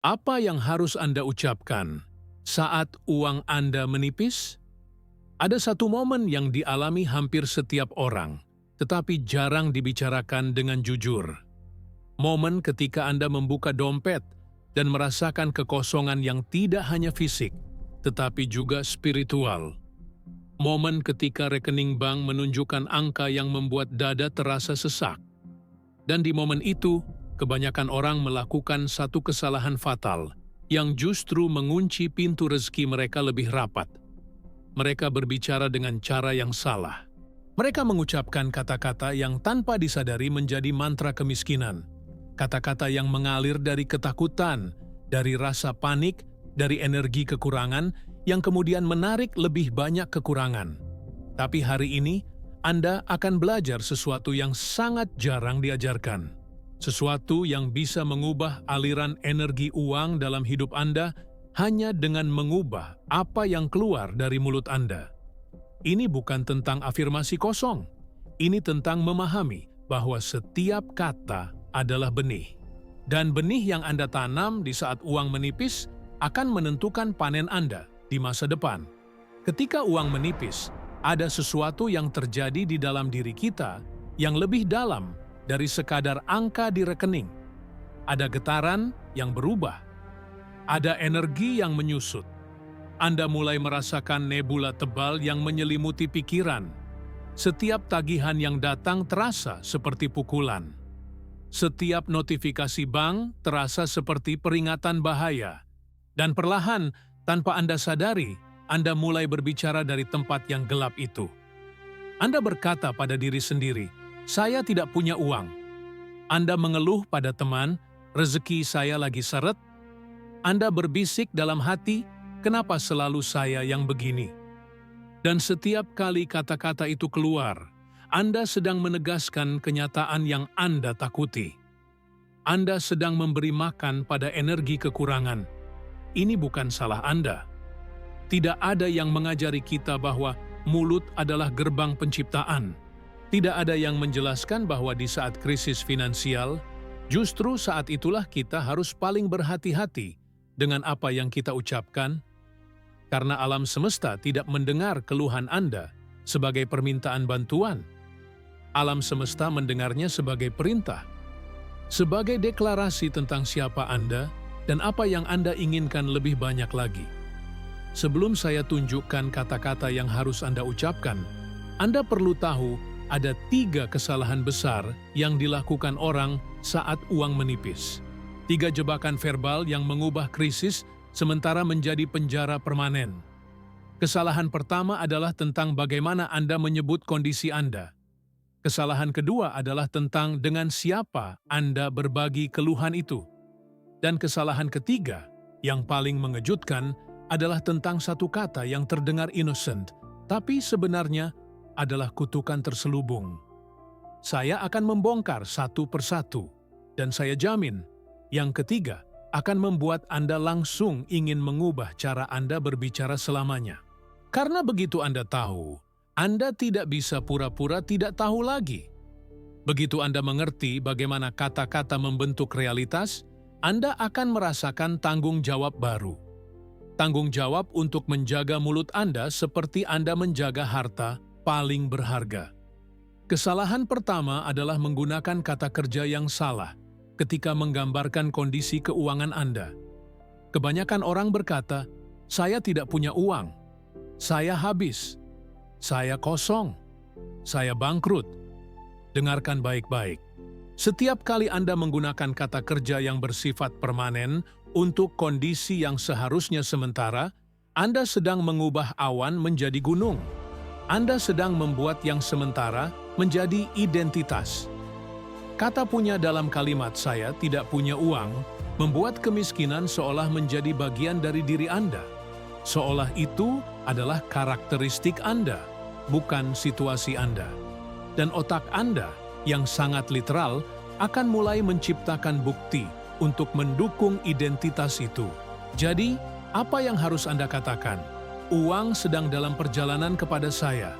Apa yang harus Anda ucapkan saat uang Anda menipis? Ada satu momen yang dialami hampir setiap orang, tetapi jarang dibicarakan dengan jujur. Momen ketika Anda membuka dompet dan merasakan kekosongan yang tidak hanya fisik, tetapi juga spiritual. Momen ketika rekening bank menunjukkan angka yang membuat dada terasa sesak. Dan di momen itu, kebanyakan orang melakukan satu kesalahan fatal yang justru mengunci pintu rezeki mereka lebih rapat. Mereka berbicara dengan cara yang salah. Mereka mengucapkan kata-kata yang tanpa disadari menjadi mantra kemiskinan. Kata-kata yang mengalir dari ketakutan, dari rasa panik, dari energi kekurangan, yang kemudian menarik lebih banyak kekurangan. Tapi hari ini, Anda akan belajar sesuatu yang sangat jarang diajarkan. Sesuatu yang bisa mengubah aliran energi uang dalam hidup Anda hanya dengan mengubah apa yang keluar dari mulut Anda. Ini bukan tentang afirmasi kosong. Ini tentang memahami bahwa setiap kata adalah benih. Dan benih yang Anda tanam di saat uang menipis akan menentukan panen Anda di masa depan. Ketika uang menipis, ada sesuatu yang terjadi di dalam diri kita yang lebih dalam dari sekadar angka di rekening. Ada getaran yang berubah. Ada energi yang menyusut. Anda mulai merasakan nebula tebal yang menyelimuti pikiran. Setiap tagihan yang datang terasa seperti pukulan. Setiap notifikasi bank terasa seperti peringatan bahaya. Dan perlahan, tanpa Anda sadari, Anda mulai berbicara dari tempat yang gelap itu. Anda berkata pada diri sendiri, "Saya tidak punya uang." Anda mengeluh pada teman, "Rezeki saya lagi seret." Anda berbisik dalam hati, "Kenapa selalu saya yang begini?" Dan setiap kali kata-kata itu keluar, Anda sedang menegaskan kenyataan yang Anda takuti. Anda sedang memberi makan pada energi kekurangan. Ini bukan salah Anda. Tidak ada yang mengajari kita bahwa mulut adalah gerbang penciptaan. Tidak ada yang menjelaskan bahwa di saat krisis finansial, justru saat itulah kita harus paling berhati-hati dengan apa yang kita ucapkan, karena alam semesta tidak mendengar keluhan Anda sebagai permintaan bantuan. Alam semesta mendengarnya sebagai perintah, sebagai deklarasi tentang siapa Anda dan apa yang Anda inginkan lebih banyak lagi. Sebelum saya tunjukkan kata-kata yang harus Anda ucapkan, Anda perlu tahu ada 3 kesalahan besar yang dilakukan orang saat uang menipis. 3 jebakan verbal yang mengubah krisis sementara menjadi penjara permanen. Kesalahan pertama adalah tentang bagaimana Anda menyebut kondisi Anda. Kesalahan kedua adalah tentang dengan siapa Anda berbagi keluhan itu. Dan kesalahan ketiga, yang paling mengejutkan, adalah tentang satu kata yang terdengar innocent, tapi sebenarnya adalah kutukan terselubung. Saya akan membongkar satu persatu, dan saya jamin, yang ketiga akan membuat Anda langsung ingin mengubah cara Anda berbicara selamanya. Karena begitu Anda tahu, Anda tidak bisa pura-pura tidak tahu lagi. Begitu Anda mengerti bagaimana kata-kata membentuk realitas, Anda akan merasakan tanggung jawab baru. Tanggung jawab untuk menjaga mulut Anda seperti Anda menjaga harta paling berharga. Kesalahan pertama adalah menggunakan kata kerja yang salah ketika menggambarkan kondisi keuangan Anda. Kebanyakan orang berkata, "Saya tidak punya uang, saya habis, saya kosong, saya bangkrut." Dengarkan baik-baik. Setiap kali Anda menggunakan kata kerja yang bersifat permanen untuk kondisi yang seharusnya sementara, Anda sedang mengubah awan menjadi gunung. Anda sedang membuat yang sementara menjadi identitas. Kata punya dalam kalimat "saya tidak punya uang" membuat kemiskinan seolah menjadi bagian dari diri Anda. Seolah itu adalah karakteristik Anda, bukan situasi Anda. Dan otak Anda yang sangat literal akan mulai menciptakan bukti untuk mendukung identitas itu. Jadi, apa yang harus Anda katakan? Uang sedang dalam perjalanan kepada saya.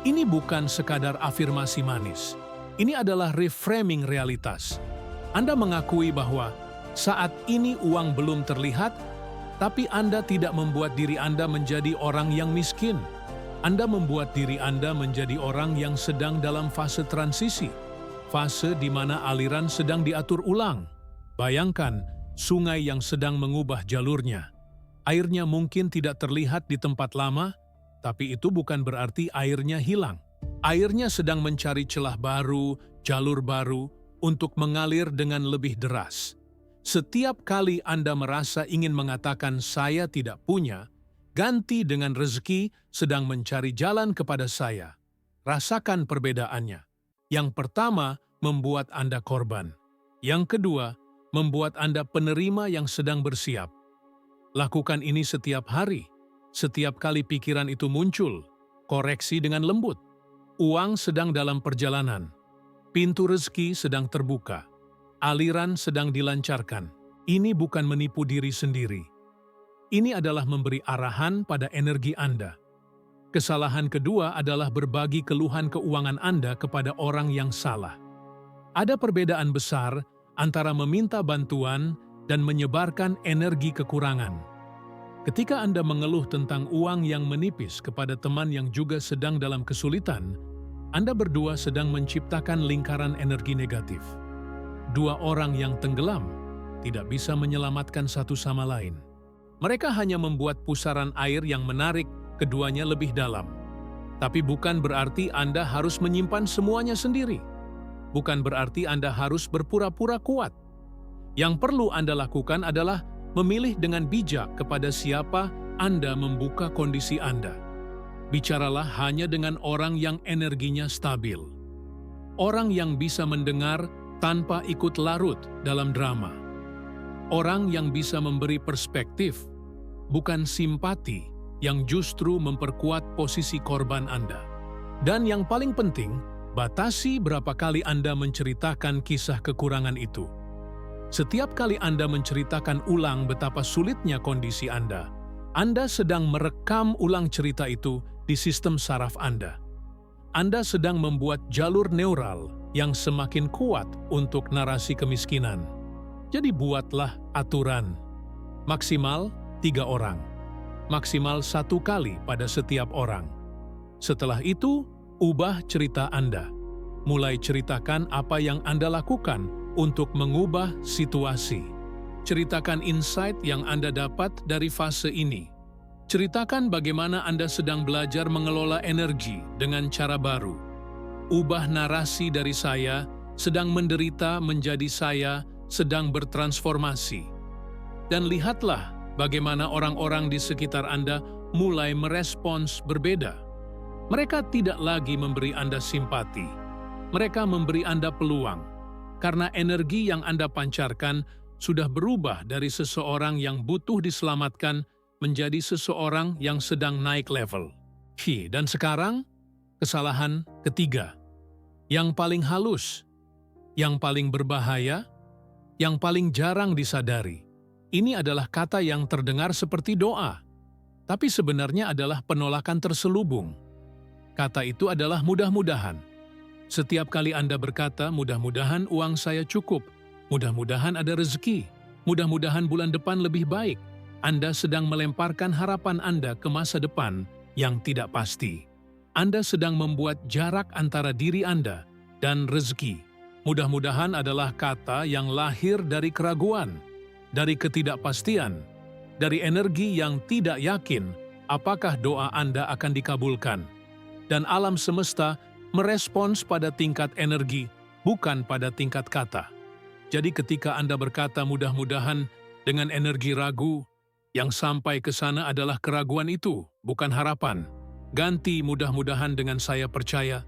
Ini bukan sekadar afirmasi manis. Ini adalah reframing realitas. Anda mengakui bahwa Saat ini uang belum terlihat, tapi Anda tidak membuat diri Anda menjadi orang yang miskin. Anda membuat diri Anda menjadi orang yang sedang dalam fase transisi, fase di mana aliran sedang diatur ulang. Bayangkan, sungai yang sedang mengubah jalurnya. Airnya mungkin tidak terlihat di tempat lama, tapi itu bukan berarti airnya hilang. Airnya sedang mencari celah baru, jalur baru, untuk mengalir dengan lebih deras. Setiap kali Anda merasa ingin mengatakan saya tidak punya, ganti dengan rezeki sedang mencari jalan kepada saya. Rasakan perbedaannya. Yang pertama, membuat Anda korban. Yang kedua, membuat Anda penerima yang sedang bersiap. Lakukan ini setiap hari. Setiap kali pikiran itu muncul, koreksi dengan lembut. Uang sedang dalam perjalanan. Pintu rezeki sedang terbuka. Aliran sedang dilancarkan. Ini bukan menipu diri sendiri. Ini adalah memberi arahan pada energi Anda. Kesalahan kedua adalah berbagi keluhan keuangan Anda kepada orang yang salah. Ada perbedaan besar antara meminta bantuan dan menyebarkan energi kekurangan. Ketika Anda mengeluh tentang uang yang menipis kepada teman yang juga sedang dalam kesulitan, Anda berdua sedang menciptakan lingkaran energi negatif. Dua orang yang tenggelam tidak bisa menyelamatkan satu sama lain. Mereka hanya membuat pusaran air yang menarik keduanya lebih dalam. Tapi bukan berarti Anda harus menyimpan semuanya sendiri. Bukan berarti Anda harus berpura-pura kuat. Yang perlu Anda lakukan adalah memilih dengan bijak kepada siapa Anda membuka kondisi Anda. Bicaralah hanya dengan orang yang energinya stabil. Orang yang bisa mendengar tanpa ikut larut dalam drama. Orang yang bisa memberi perspektif, bukan simpati yang justru memperkuat posisi korban Anda. Dan yang paling penting, batasi berapa kali Anda menceritakan kisah kekurangan itu. Setiap kali Anda menceritakan ulang betapa sulitnya kondisi Anda sedang merekam ulang cerita itu di sistem saraf Anda. Anda sedang membuat jalur neural yang semakin kuat untuk narasi kemiskinan. Jadi buatlah aturan. Maksimal 3 orang. Maksimal 1 kali pada setiap orang. Setelah itu, ubah cerita Anda. Mulai ceritakan apa yang Anda lakukan untuk mengubah situasi. Ceritakan insight yang Anda dapat dari fase ini. Ceritakan bagaimana Anda sedang belajar mengelola energi dengan cara baru. Ubah narasi dari saya sedang menderita menjadi saya sedang bertransformasi. Dan lihatlah bagaimana orang-orang di sekitar Anda mulai merespons berbeda. Mereka tidak lagi memberi Anda simpati. Mereka memberi Anda peluang. Karena energi yang Anda pancarkan sudah berubah dari seseorang yang butuh diselamatkan menjadi seseorang yang sedang naik level. Dan sekarang, kesalahan ketiga. Yang paling halus, yang paling berbahaya, yang paling jarang disadari. Ini adalah kata yang terdengar seperti doa, tapi sebenarnya adalah penolakan terselubung. Kata itu adalah mudah-mudahan. Setiap kali Anda berkata, mudah-mudahan uang saya cukup, mudah-mudahan ada rezeki, mudah-mudahan bulan depan lebih baik, Anda sedang melemparkan harapan Anda ke masa depan yang tidak pasti. Anda sedang membuat jarak antara diri Anda dan rezeki. Mudah-mudahan adalah kata yang lahir dari keraguan, dari ketidakpastian, dari energi yang tidak yakin apakah doa Anda akan dikabulkan. Dan alam semesta merespons pada tingkat energi, bukan pada tingkat kata. Jadi ketika Anda berkata mudah-mudahan dengan energi ragu, yang sampai ke sana adalah keraguan itu, bukan harapan. Ganti mudah-mudahan dengan saya percaya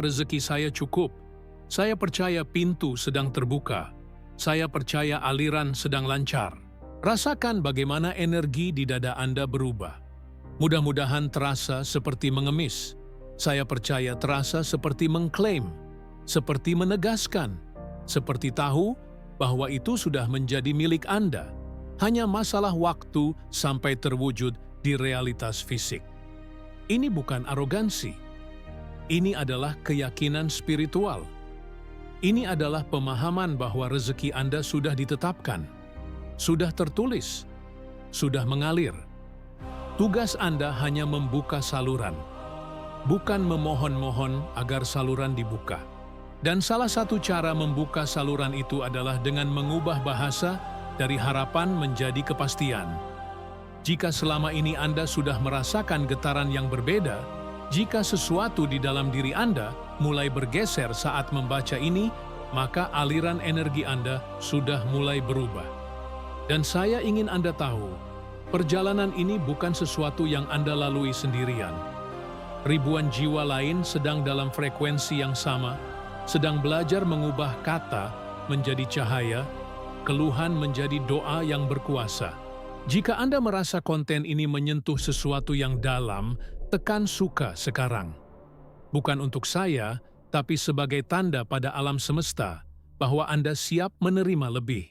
rezeki saya cukup, saya percaya pintu sedang terbuka, saya percaya aliran sedang lancar. Rasakan bagaimana energi di dada Anda berubah. Mudah-mudahan terasa seperti mengemis. Saya percaya terasa seperti mengklaim, seperti menegaskan, seperti tahu bahwa itu sudah menjadi milik Anda. Hanya masalah waktu sampai terwujud di realitas fisik. Ini bukan arogansi. Ini adalah keyakinan spiritual. Ini adalah pemahaman bahwa rezeki Anda sudah ditetapkan, sudah tertulis, sudah mengalir. Tugas Anda hanya membuka saluran, bukan memohon-mohon agar saluran dibuka. Dan salah satu cara membuka saluran itu adalah dengan mengubah bahasa dari harapan menjadi kepastian. Jika selama ini Anda sudah merasakan getaran yang berbeda, jika sesuatu di dalam diri Anda mulai bergeser saat membaca ini, maka aliran energi Anda sudah mulai berubah. Dan saya ingin Anda tahu, perjalanan ini bukan sesuatu yang Anda lalui sendirian. Ribuan jiwa lain sedang dalam frekuensi yang sama, sedang belajar mengubah kata menjadi cahaya, keluhan menjadi doa yang berkuasa. Jika Anda merasa konten ini menyentuh sesuatu yang dalam, tekan suka sekarang. Bukan untuk saya, tapi sebagai tanda pada alam semesta bahwa Anda siap menerima lebih.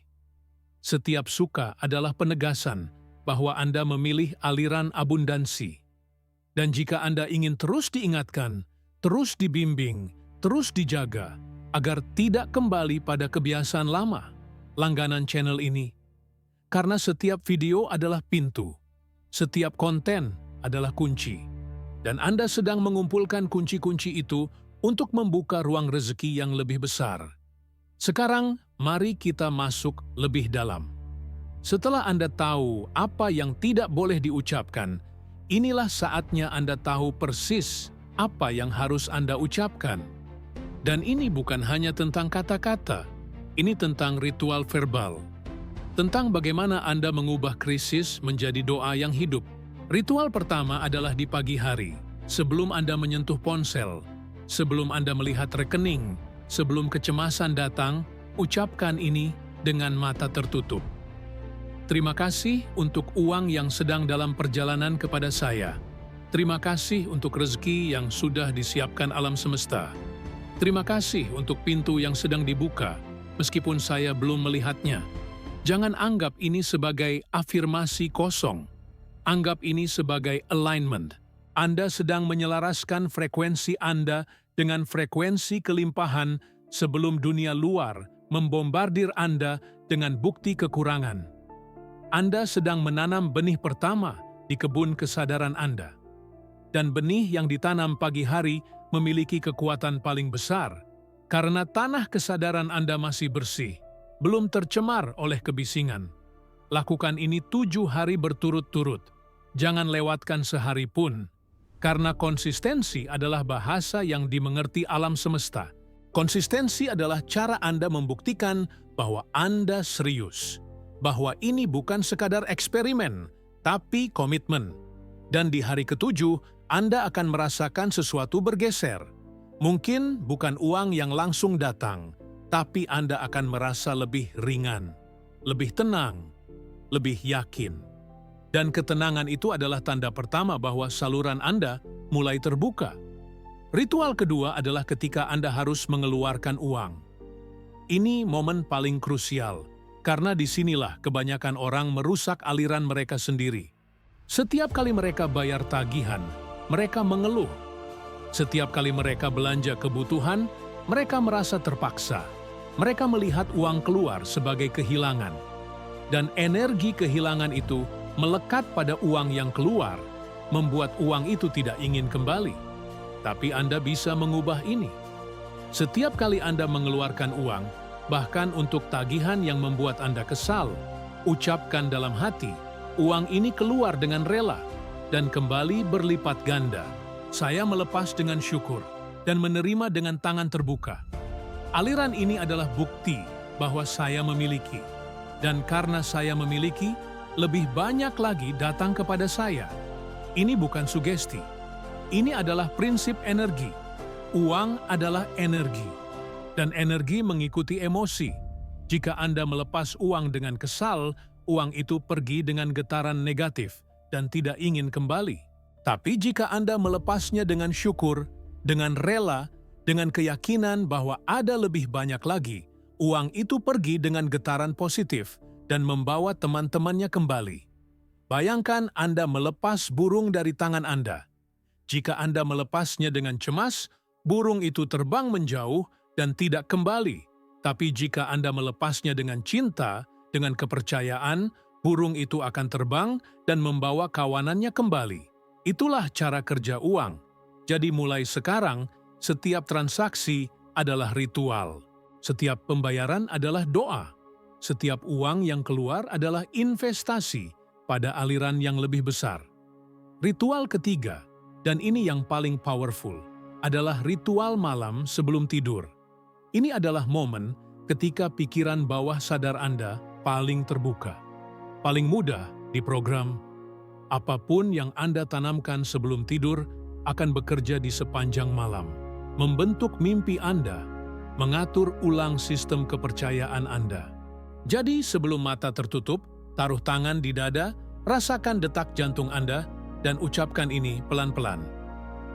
Setiap suka adalah penegasan bahwa Anda memilih aliran abundansi. Dan jika Anda ingin terus diingatkan, terus dibimbing, terus dijaga, agar tidak kembali pada kebiasaan lama, langganan channel ini. Karena setiap video adalah pintu, setiap konten adalah kunci. Dan Anda sedang mengumpulkan kunci-kunci itu untuk membuka ruang rezeki yang lebih besar. Sekarang, mari kita masuk lebih dalam. Setelah Anda tahu apa yang tidak boleh diucapkan, inilah saatnya Anda tahu persis apa yang harus Anda ucapkan. Dan ini bukan hanya tentang kata-kata, ini tentang ritual verbal. Tentang bagaimana Anda mengubah krisis menjadi doa yang hidup. Ritual pertama adalah di pagi hari, sebelum Anda menyentuh ponsel, sebelum Anda melihat rekening, sebelum kecemasan datang, ucapkan ini dengan mata tertutup. Terima kasih untuk uang yang sedang dalam perjalanan kepada saya. Terima kasih untuk rezeki yang sudah disiapkan alam semesta. Terima kasih untuk pintu yang sedang dibuka, meskipun saya belum melihatnya. Jangan anggap ini sebagai afirmasi kosong. Anggap ini sebagai alignment. Anda sedang menyelaraskan frekuensi Anda dengan frekuensi kelimpahan sebelum dunia luar membombardir Anda dengan bukti kekurangan. Anda sedang menanam benih pertama di kebun kesadaran Anda. Dan benih yang ditanam pagi hari memiliki kekuatan paling besar karena tanah kesadaran Anda masih bersih, belum tercemar oleh kebisingan. Lakukan ini 7 hari berturut-turut. Jangan lewatkan sehari pun, karena konsistensi adalah bahasa yang dimengerti alam semesta. Konsistensi adalah cara Anda membuktikan bahwa Anda serius, bahwa ini bukan sekadar eksperimen, tapi komitmen. Dan di hari ke-7, Anda akan merasakan sesuatu bergeser. Mungkin bukan uang yang langsung datang, tapi Anda akan merasa lebih ringan, lebih tenang, lebih yakin. Dan ketenangan itu adalah tanda pertama bahwa saluran Anda mulai terbuka. Ritual kedua adalah ketika Anda harus mengeluarkan uang. Ini momen paling krusial, karena disinilah kebanyakan orang merusak aliran mereka sendiri. Setiap kali mereka bayar tagihan, mereka mengeluh. Setiap kali mereka belanja kebutuhan, mereka merasa terpaksa. Mereka melihat uang keluar sebagai kehilangan. Dan energi kehilangan itu melekat pada uang yang keluar, membuat uang itu tidak ingin kembali. Tapi Anda bisa mengubah ini. Setiap kali Anda mengeluarkan uang, bahkan untuk tagihan yang membuat Anda kesal, ucapkan dalam hati, uang ini keluar dengan rela dan kembali berlipat ganda. Saya melepas dengan syukur dan menerima dengan tangan terbuka. Aliran ini adalah bukti bahwa saya memiliki. Dan karena saya memiliki, lebih banyak lagi datang kepada saya. Ini bukan sugesti. Ini adalah prinsip energi. Uang adalah energi. Dan energi mengikuti emosi. Jika Anda melepas uang dengan kesal, uang itu pergi dengan getaran negatif dan tidak ingin kembali. Tapi jika Anda melepasnya dengan syukur, dengan rela, dengan keyakinan bahwa ada lebih banyak lagi, uang itu pergi dengan getaran positif dan membawa teman-temannya kembali. Bayangkan Anda melepas burung dari tangan Anda. Jika Anda melepasnya dengan cemas, burung itu terbang menjauh dan tidak kembali. Tapi jika Anda melepasnya dengan cinta, dengan kepercayaan, burung itu akan terbang dan membawa kawanannya kembali. Itulah cara kerja uang. Jadi mulai sekarang, setiap transaksi adalah ritual. Setiap pembayaran adalah doa. Setiap uang yang keluar adalah investasi pada aliran yang lebih besar. Ritual ketiga, dan ini yang paling powerful, adalah ritual malam sebelum tidur. Ini adalah momen ketika pikiran bawah sadar Anda paling terbuka, paling mudah diprogram. Apapun yang Anda tanamkan sebelum tidur akan bekerja di sepanjang malam, membentuk mimpi Anda, mengatur ulang sistem kepercayaan Anda. Jadi sebelum mata tertutup, taruh tangan di dada, rasakan detak jantung Anda, dan ucapkan ini pelan-pelan.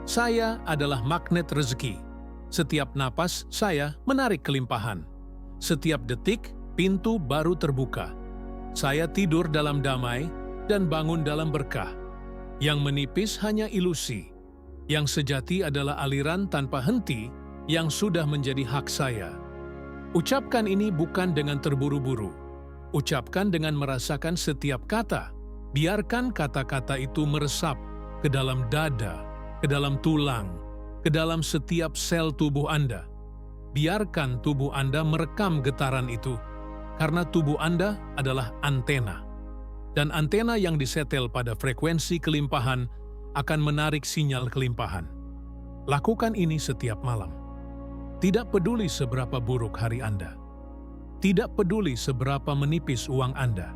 Saya adalah magnet rezeki. Setiap napas saya menarik kelimpahan. Setiap detik, pintu baru terbuka. Saya tidur dalam damai dan bangun dalam berkah. Yang menipis hanya ilusi. Yang sejati adalah aliran tanpa henti yang sudah menjadi hak saya. Ucapkan ini bukan dengan terburu-buru. Ucapkan dengan merasakan setiap kata. Biarkan kata-kata itu meresap ke dalam dada, ke dalam tulang, ke dalam setiap sel tubuh Anda. Biarkan tubuh Anda merekam getaran itu, karena tubuh Anda adalah antena. Dan antena yang disetel pada frekuensi kelimpahan akan menarik sinyal kelimpahan. Lakukan ini setiap malam. Tidak peduli seberapa buruk hari Anda. Tidak peduli seberapa menipis uang Anda.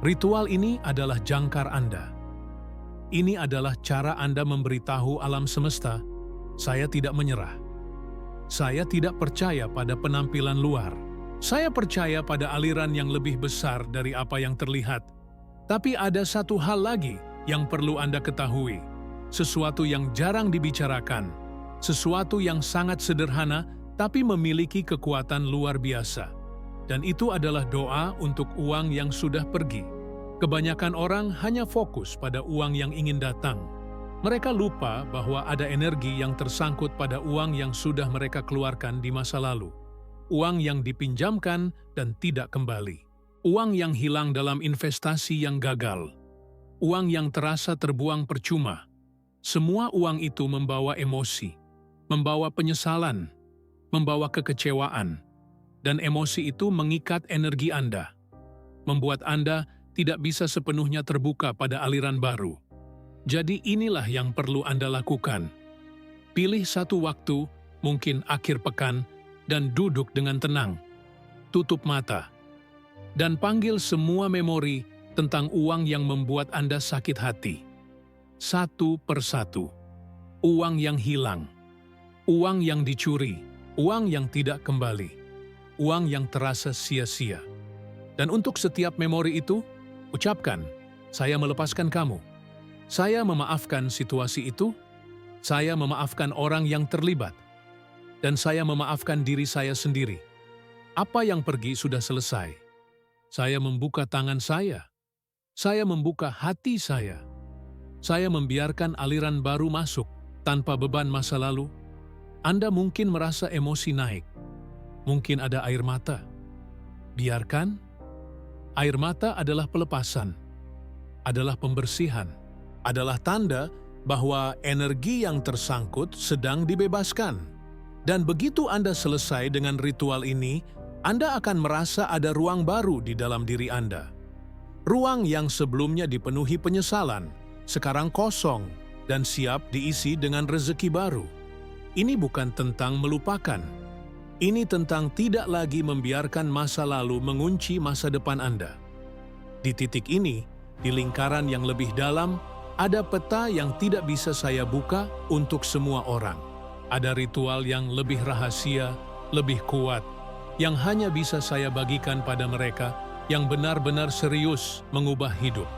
Ritual ini adalah jangkar Anda. Ini adalah cara Anda memberitahu alam semesta, saya tidak menyerah. Saya tidak percaya pada penampilan luar. Saya percaya pada aliran yang lebih besar dari apa yang terlihat. Tapi ada satu hal lagi yang perlu Anda ketahui. Sesuatu yang jarang dibicarakan. Sesuatu yang sangat sederhana tapi memiliki kekuatan luar biasa. Dan itu adalah doa untuk uang yang sudah pergi. Kebanyakan orang hanya fokus pada uang yang ingin datang. Mereka lupa bahwa ada energi yang tersangkut pada uang yang sudah mereka keluarkan di masa lalu. Uang yang dipinjamkan dan tidak kembali. Uang yang hilang dalam investasi yang gagal. Uang yang terasa terbuang percuma. Semua uang itu membawa emosi, membawa penyesalan, membawa kekecewaan. Dan emosi itu mengikat energi Anda, membuat Anda tidak bisa sepenuhnya terbuka pada aliran baru. Jadi inilah yang perlu Anda lakukan. Pilih satu waktu, mungkin akhir pekan, dan duduk dengan tenang. Tutup mata, dan panggil semua memori tentang uang yang membuat Anda sakit hati. Satu persatu. Uang yang hilang, uang yang dicuri, uang yang tidak kembali. Uang yang terasa sia-sia. Dan untuk setiap memori itu, ucapkan, saya melepaskan kamu. Saya memaafkan situasi itu. Saya memaafkan orang yang terlibat. Dan saya memaafkan diri saya sendiri. Apa yang pergi sudah selesai. Saya membuka tangan saya. Saya membuka hati saya. Saya membiarkan aliran baru masuk tanpa beban masa lalu. Anda mungkin merasa emosi naik. Mungkin ada air mata. Biarkan. Air mata adalah pelepasan, adalah pembersihan, adalah tanda bahwa energi yang tersangkut sedang dibebaskan. Dan begitu Anda selesai dengan ritual ini, Anda akan merasa ada ruang baru di dalam diri Anda. Ruang yang sebelumnya dipenuhi penyesalan, sekarang kosong dan siap diisi dengan rezeki baru. Ini bukan tentang melupakan. Ini tentang tidak lagi membiarkan masa lalu mengunci masa depan Anda. Di titik ini, di lingkaran yang lebih dalam, ada peta yang tidak bisa saya buka untuk semua orang. Ada ritual yang lebih rahasia, lebih kuat, yang hanya bisa saya bagikan pada mereka yang benar-benar serius mengubah hidup.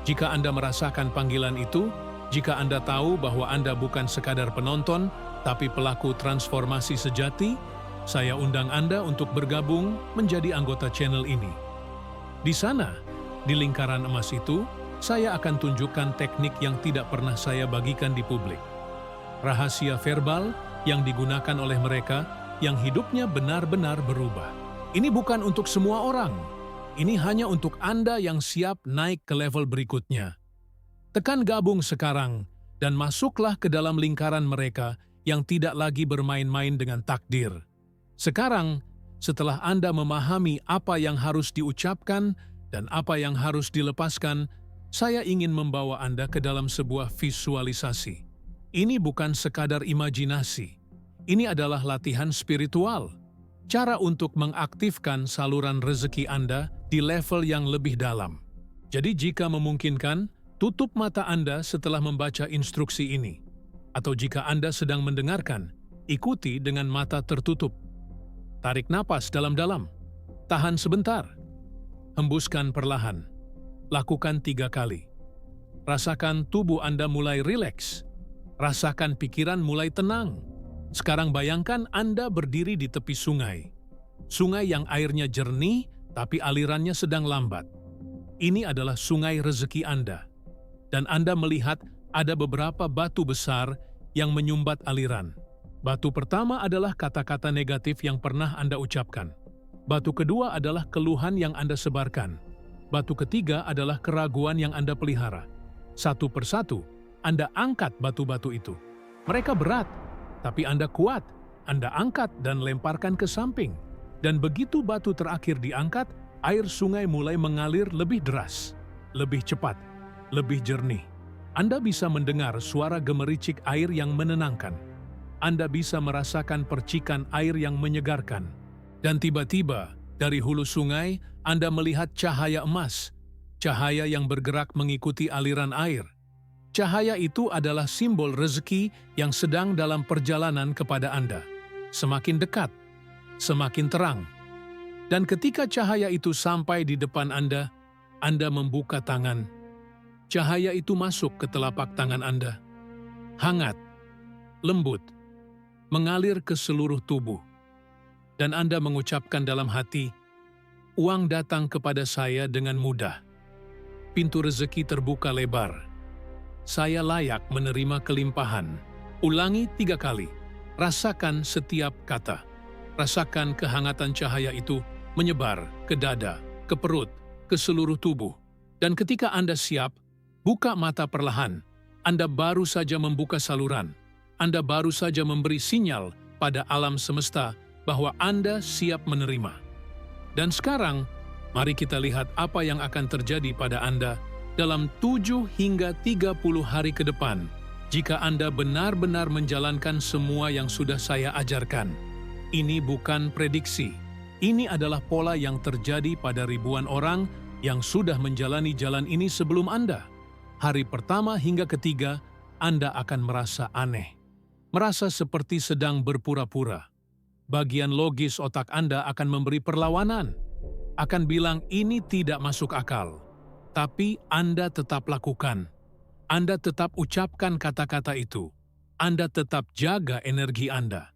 Jika Anda merasakan panggilan itu, jika Anda tahu bahwa Anda bukan sekadar penonton, tapi pelaku transformasi sejati, saya undang Anda untuk bergabung menjadi anggota channel ini. Di sana, di lingkaran emas itu, saya akan tunjukkan teknik yang tidak pernah saya bagikan di publik. Rahasia verbal yang digunakan oleh mereka yang hidupnya benar-benar berubah. Ini bukan untuk semua orang. Ini hanya untuk Anda yang siap naik ke level berikutnya. Tekan gabung sekarang dan masuklah ke dalam lingkaran mereka yang tidak lagi bermain-main dengan takdir. Sekarang, setelah Anda memahami apa yang harus diucapkan dan apa yang harus dilepaskan, saya ingin membawa Anda ke dalam sebuah visualisasi. Ini bukan sekadar imajinasi. Ini adalah latihan spiritual. Cara untuk mengaktifkan saluran rezeki Anda di level yang lebih dalam. Jadi jika memungkinkan, tutup mata Anda setelah membaca instruksi ini. Atau jika Anda sedang mendengarkan, ikuti dengan mata tertutup. Tarik napas dalam-dalam. Tahan sebentar. Hembuskan perlahan. Lakukan 3 kali. Rasakan tubuh Anda mulai rileks. Rasakan pikiran mulai tenang. Sekarang bayangkan Anda berdiri di tepi sungai. Sungai yang airnya jernih, tapi alirannya sedang lambat. Ini adalah sungai rezeki Anda. Dan Anda melihat ada beberapa batu besar yang menyumbat aliran. Batu pertama adalah kata-kata negatif yang pernah Anda ucapkan. Batu kedua adalah keluhan yang Anda sebarkan. Batu ketiga adalah keraguan yang Anda pelihara. Satu persatu, Anda angkat batu-batu itu. Mereka berat, tapi Anda kuat. Anda angkat dan lemparkan ke samping. Dan begitu batu terakhir diangkat, air sungai mulai mengalir lebih deras, lebih cepat, lebih jernih. Anda bisa mendengar suara gemericik air yang menenangkan. Anda bisa merasakan percikan air yang menyegarkan. Dan tiba-tiba, dari hulu sungai, Anda melihat cahaya emas. Cahaya yang bergerak mengikuti aliran air. Cahaya itu adalah simbol rezeki yang sedang dalam perjalanan kepada Anda. Semakin dekat, semakin terang. Dan ketika cahaya itu sampai di depan Anda membuka tangan. Cahaya itu masuk ke telapak tangan Anda. Hangat, lembut, mengalir ke seluruh tubuh. Dan Anda mengucapkan dalam hati, "Uang datang kepada saya dengan mudah. Pintu rezeki terbuka lebar. Saya layak menerima kelimpahan." Ulangi 3 kali. Rasakan setiap kata. Rasakan kehangatan cahaya itu menyebar ke dada, ke perut, ke seluruh tubuh. Dan ketika Anda siap, buka mata perlahan. Anda baru saja membuka saluran. Anda baru saja memberi sinyal pada alam semesta bahwa Anda siap menerima. Dan sekarang, mari kita lihat apa yang akan terjadi pada Anda dalam 7 hingga 30 hari ke depan, jika Anda benar-benar menjalankan semua yang sudah saya ajarkan. Ini bukan prediksi. Ini adalah pola yang terjadi pada ribuan orang yang sudah menjalani jalan ini sebelum Anda. Hari pertama hingga ketiga, Anda akan merasa aneh. Merasa seperti sedang berpura-pura. Bagian logis otak Anda akan memberi perlawanan. Akan bilang ini tidak masuk akal. Tapi Anda tetap lakukan. Anda tetap ucapkan kata-kata itu. Anda tetap jaga energi Anda.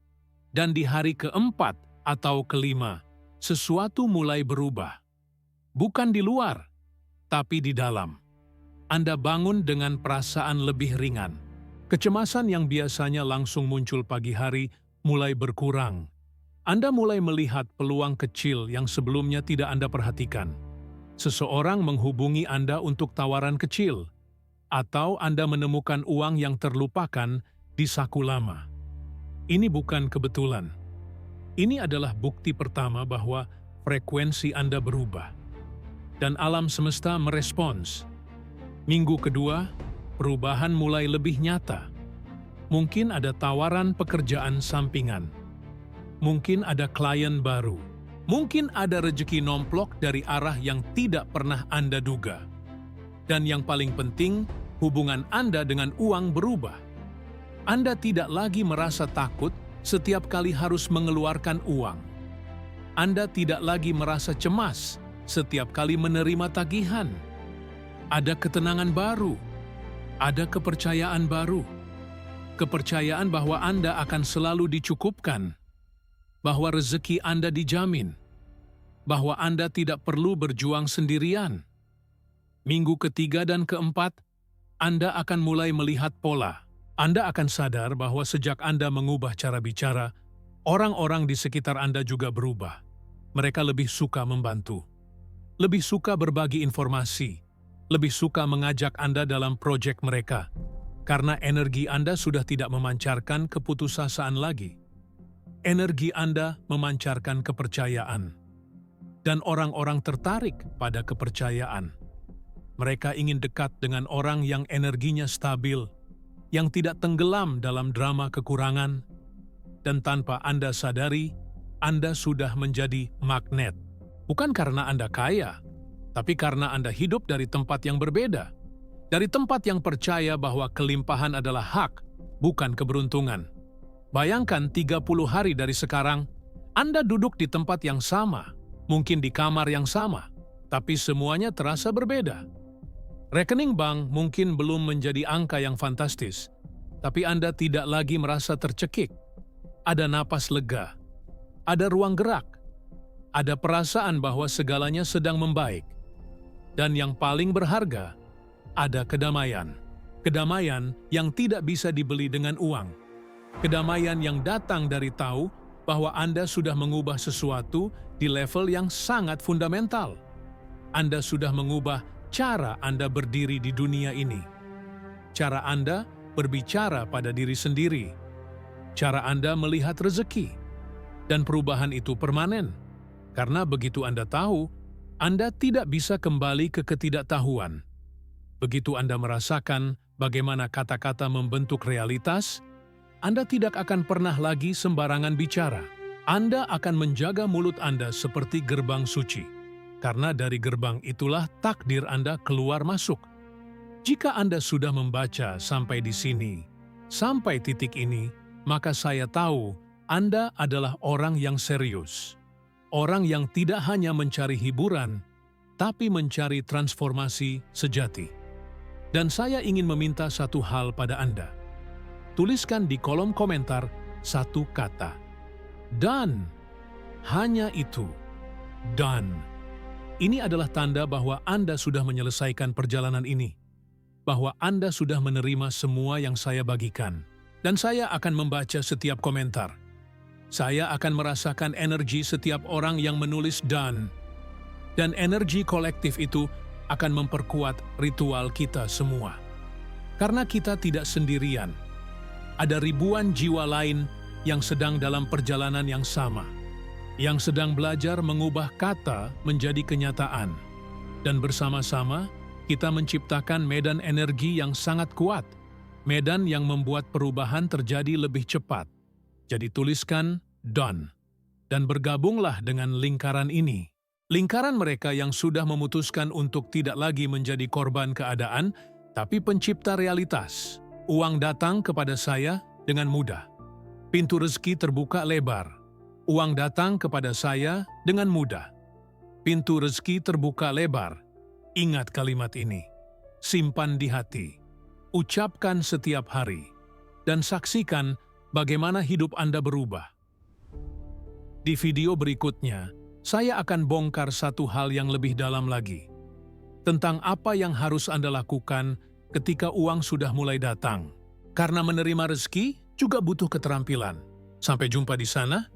Dan di hari keempat atau kelima, sesuatu mulai berubah. Bukan di luar, tapi di dalam. Anda bangun dengan perasaan lebih ringan. Kecemasan yang biasanya langsung muncul pagi hari mulai berkurang. Anda mulai melihat peluang kecil yang sebelumnya tidak Anda perhatikan. Seseorang menghubungi Anda untuk tawaran kecil, atau Anda menemukan uang yang terlupakan di saku lama. Ini bukan kebetulan. Ini adalah bukti pertama bahwa frekuensi Anda berubah. Dan alam semesta merespons. Minggu kedua, perubahan mulai lebih nyata. Mungkin ada tawaran pekerjaan sampingan. Mungkin ada klien baru. Mungkin ada rezeki nomplok dari arah yang tidak pernah Anda duga. Dan yang paling penting, hubungan Anda dengan uang berubah. Anda tidak lagi merasa takut setiap kali harus mengeluarkan uang. Anda tidak lagi merasa cemas setiap kali menerima tagihan. Ada ketenangan baru. Ada kepercayaan baru. Kepercayaan bahwa Anda akan selalu dicukupkan. Bahwa rezeki Anda dijamin, bahwa Anda tidak perlu berjuang sendirian. Minggu ketiga dan keempat, Anda akan mulai melihat pola. Anda akan sadar bahwa sejak Anda mengubah cara bicara, Orang-orang di sekitar Anda juga berubah. Mereka lebih suka membantu, lebih suka berbagi informasi, lebih suka mengajak Anda dalam proyek mereka, karena energi Anda sudah tidak memancarkan keputusasaan lagi. Energi Anda memancarkan kepercayaan, dan orang-orang tertarik pada kepercayaan. Mereka ingin dekat dengan orang yang energinya stabil, yang tidak tenggelam dalam drama kekurangan, dan tanpa Anda sadari, Anda sudah menjadi magnet. Bukan karena Anda kaya, tapi karena Anda hidup dari tempat yang berbeda. Dari tempat yang percaya bahwa kelimpahan adalah hak, bukan keberuntungan. Bayangkan 30 hari dari sekarang, Anda duduk di tempat yang sama, mungkin di kamar yang sama, tapi semuanya terasa berbeda. Rekening bank mungkin belum menjadi angka yang fantastis, tapi Anda tidak lagi merasa tercekik. Ada napas lega, ada ruang gerak, ada perasaan bahwa segalanya sedang membaik. Dan yang paling berharga, ada kedamaian. Kedamaian yang tidak bisa dibeli dengan uang. Kedamaian yang datang dari tahu bahwa Anda sudah mengubah sesuatu di level yang sangat fundamental. Anda sudah mengubah cara Anda berdiri di dunia ini. Cara Anda berbicara pada diri sendiri. Cara Anda melihat rezeki. Dan perubahan itu permanen. Karena begitu Anda tahu, Anda tidak bisa kembali ke ketidaktahuan. Begitu Anda merasakan bagaimana kata-kata membentuk realitas, Anda tidak akan pernah lagi sembarangan bicara. Anda akan menjaga mulut Anda seperti gerbang suci. Karena dari gerbang itulah takdir Anda keluar masuk. Jika Anda sudah membaca sampai di sini, sampai titik ini, maka saya tahu Anda adalah orang yang serius. Orang yang tidak hanya mencari hiburan, tapi mencari transformasi sejati. Dan saya ingin meminta satu hal pada Anda. Tuliskan di kolom komentar satu kata. Dan. Hanya itu. Dan. Ini adalah tanda bahwa Anda sudah menyelesaikan perjalanan ini. Bahwa Anda sudah menerima semua yang saya bagikan. Dan saya akan membaca setiap komentar. Saya akan merasakan energi setiap orang yang menulis dan. Dan energi kolektif itu akan memperkuat ritual kita semua. Karena kita tidak sendirian. Ada ribuan jiwa lain yang sedang dalam perjalanan yang sama. Yang sedang belajar mengubah kata menjadi kenyataan. Dan bersama-sama kita menciptakan medan energi yang sangat kuat. Medan yang membuat perubahan terjadi lebih cepat. Jadi tuliskan done. Dan bergabunglah dengan lingkaran ini. Lingkaran mereka yang sudah memutuskan untuk tidak lagi menjadi korban keadaan, tapi pencipta realitas. Uang datang kepada saya dengan mudah. Pintu rezeki terbuka lebar. Uang datang kepada saya dengan mudah. Pintu rezeki terbuka lebar. Ingat kalimat ini. Simpan di hati. Ucapkan setiap hari. Dan saksikan bagaimana hidup Anda berubah. Di video berikutnya, saya akan bongkar satu hal yang lebih dalam lagi. Tentang apa yang harus Anda lakukan ketika uang sudah mulai datang. Karena menerima rezeki juga butuh keterampilan. Sampai jumpa di sana.